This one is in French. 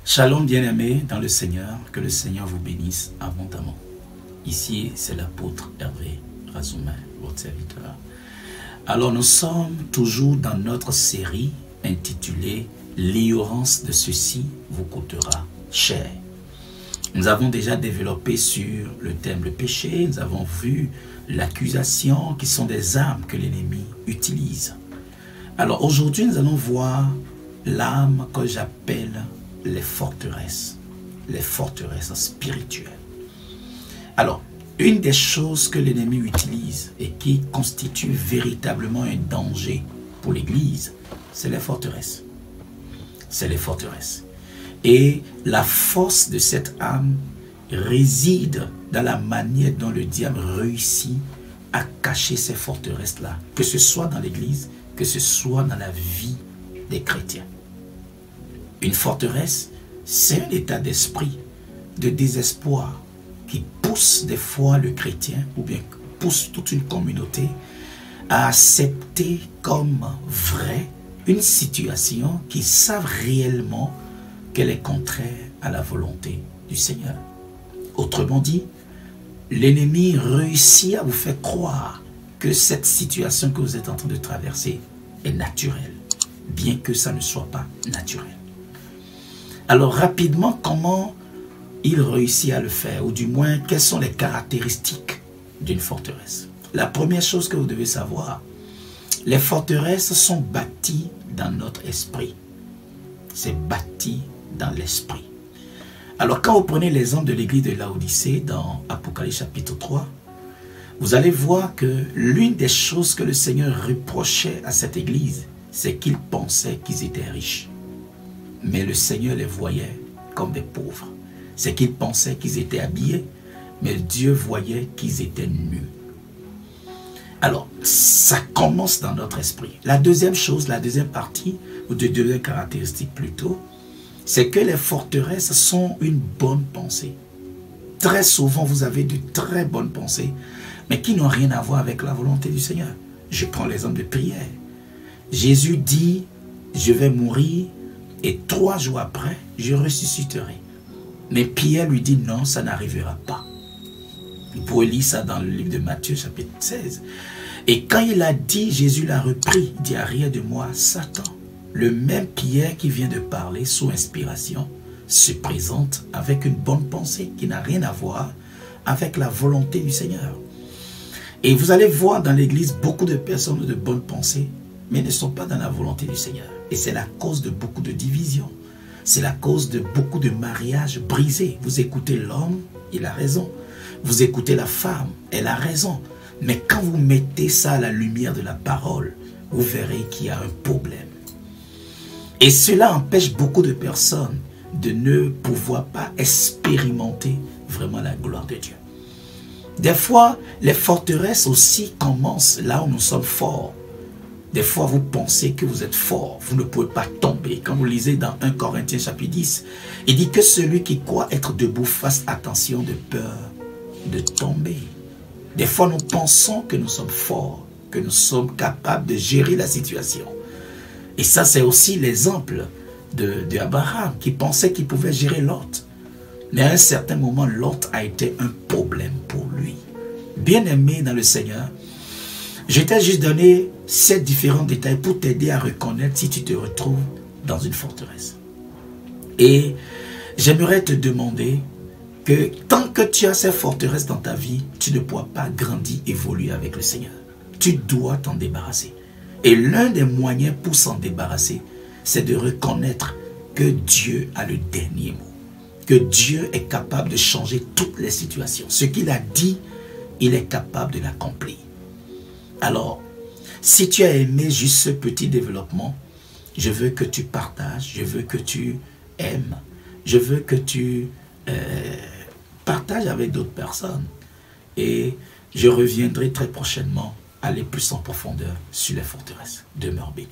Shalom bien-aimés dans le Seigneur, que le Seigneur vous bénisse abondamment. Ici, c'est l'apôtre Hervé Razoumin, votre serviteur. Alors, nous sommes toujours dans notre série intitulée « L'ignorance de ceci vous coûtera cher ». Nous avons déjà développé sur le thème le péché, nous avons vu l'accusation qui sont des armes que l'ennemi utilise. Alors, aujourd'hui, nous allons voir l'arme que j'appelle les forteresses spirituelles. Alors, une des choses que l'ennemi utilise et qui constitue véritablement un danger pour l'Église, c'est les forteresses. C'est les forteresses. Et la force de cette arme réside dans la manière dont le diable réussit à cacher ces forteresses-là, que ce soit dans l'Église, que ce soit dans la vie des chrétiens. Une forteresse, c'est un état d'esprit, de désespoir, qui pousse des fois le chrétien, ou bien pousse toute une communauté, à accepter comme vraie une situation qu'ils savent réellement qu'elle est contraire à la volonté du Seigneur. Autrement dit, l'ennemi réussit à vous faire croire que cette situation que vous êtes en train de traverser est naturelle, bien que ça ne soit pas naturel. Alors rapidement, comment il réussit à le faire, ou du moins, quelles sont les caractéristiques d'une forteresse? La première chose que vous devez savoir, les forteresses sont bâties dans notre esprit. C'est bâti dans l'esprit. Alors quand vous prenez l'exemple de l'église de Laodicée dans Apocalypse chapitre 3, vous allez voir que l'une des choses que le Seigneur reprochait à cette église, c'est qu'ils pensaient qu'ils étaient riches. Mais le Seigneur les voyait comme des pauvres. C'est qu'ils pensaient qu'ils étaient habillés, mais Dieu voyait qu'ils étaient nus. Alors, ça commence dans notre esprit. La deuxième chose, la deuxième partie, ou de deuxième caractéristique plutôt, c'est que les forteresses sont une bonne pensée. Très souvent, vous avez de très bonnes pensées, mais qui n'ont rien à voir avec la volonté du Seigneur. Je prends l'exemple de prière. Jésus dit, je vais mourir, et 3 jours après, je ressusciterai. Mais Pierre lui dit non, ça n'arrivera pas. Vous pouvez lire ça dans le livre de Matthieu, chapitre 16. Et quand il a dit, Jésus l'a repris, il dit, arrière de moi, Satan. Le même Pierre qui vient de parler sous inspiration se présente avec une bonne pensée qui n'a rien à voir avec la volonté du Seigneur. Et vous allez voir dans l'église beaucoup de personnes de bonnes pensées, mais ne sont pas dans la volonté du Seigneur. Et c'est la cause de beaucoup de divisions. C'est la cause de beaucoup de mariages brisés. Vous écoutez l'homme, il a raison. Vous écoutez la femme, elle a raison. Mais quand vous mettez ça à la lumière de la parole, vous verrez qu'il y a un problème. Et cela empêche beaucoup de personnes de ne pouvoir pas expérimenter vraiment la gloire de Dieu. Des fois, les forteresses aussi commencent là où nous sommes forts. Des fois, vous pensez que vous êtes fort, vous ne pouvez pas tomber. Quand vous lisez dans 1 Corinthiens chapitre 10, il dit que celui qui croit être debout fasse attention de peur de tomber. Des fois, nous pensons que nous sommes forts, que nous sommes capables de gérer la situation. Et ça, c'est aussi l'exemple d'Abraham qui pensait qu'il pouvait gérer Lot. Mais à un certain moment, Lot a été un problème pour lui. Bien-aimé dans le Seigneur, je t'ai juste donné 7 différents détails pour t'aider à reconnaître si tu te retrouves dans une forteresse. Et j'aimerais te demander que tant que tu as ces forteresses dans ta vie, tu ne pourras pas grandir, évoluer avec le Seigneur. Tu dois t'en débarrasser. Et l'un des moyens pour s'en débarrasser, c'est de reconnaître que Dieu a le dernier mot. Que Dieu est capable de changer toutes les situations. Ce qu'il a dit, il est capable de l'accomplir. Alors, si tu as aimé juste ce petit développement, je veux que tu partages, je veux que tu aimes, je veux que tu partages avec d'autres personnes. Et je reviendrai très prochainement aller plus en profondeur sur les forteresses. Demeure béni.